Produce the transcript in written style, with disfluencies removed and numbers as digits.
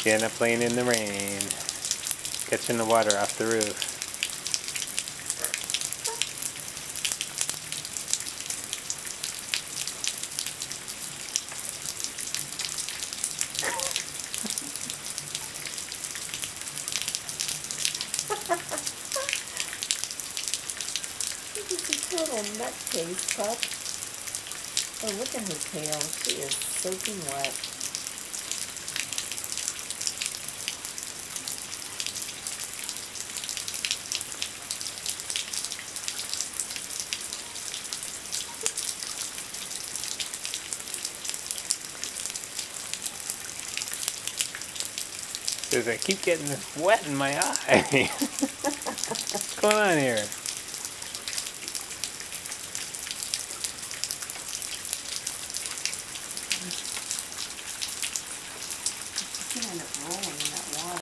Siena playing in the rain, catching the water off the roof. This is a total nutcase, pup. Oh, look at her tail. She is soaking wet. Says I keep getting this wet in my eye. What's going on here? She's gonna end up rolling.